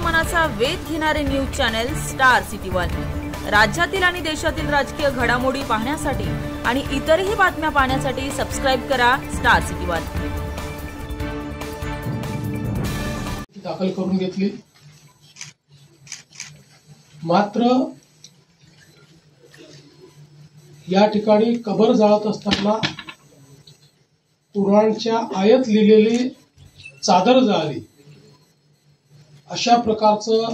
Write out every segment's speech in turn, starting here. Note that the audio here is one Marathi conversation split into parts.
मनाचा वेध घेणारे news channel star city one. राज्यातील आणि देशातील राजकीय घडामोडी पाहण्यासाठी आणि इतरही बातम्या पाहण्यासाठी सबस्क्राइब करा स्टार सिटी वन। दाखल करून घेतली, मात्र या ठिकाणी कबर जाळत असताना कुराणच्या आयत लिहिलेली चादर जाळली, अशा प्रकारचं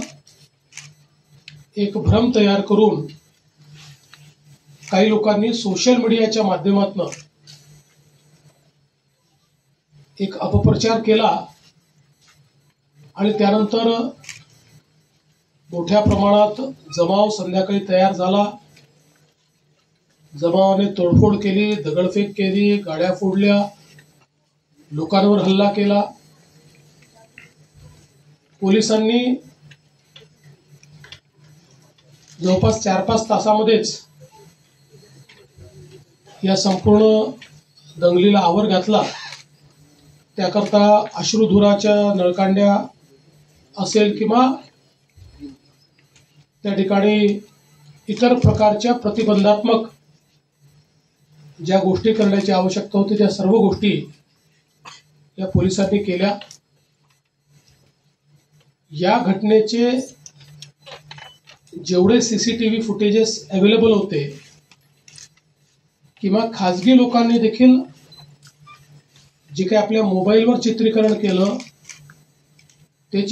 एक भ्रम तयार करून काही लोकांनी सोशल मीडियाच्या माध्यमातून एक अपप्रचार केला आणि त्यानंतर मोठ्या प्रमाणात जमाव संध्याकाळी तयार झाला। जमावाने तोडफोड केली, दगडफेक केली, गाड्या फोडल्या, लोकांवर हल्ला केला। पोलिसांनी जवळपास 4-5 तासामध्येच या संपूर्ण दंगलीला आवर घातला। त्याकरता अश्रुधुराच्या नळकांड्या असेल किंवा त्या ठिकाणी इतर प्रकारच्या प्रतिबंधात्मक ज्या गोष्टी करण्याची आवश्यकता होती त्या सर्व गोष्टी या पोलिसांनी केल्या। या घटनेचे जेवढे सीसीटीव्ही फुटेजेस अवेलेबल होते किंवा खाजगी लोकांनी देखील जे काही आपल्या मोबाईलवर चित्रीकरण केलं ते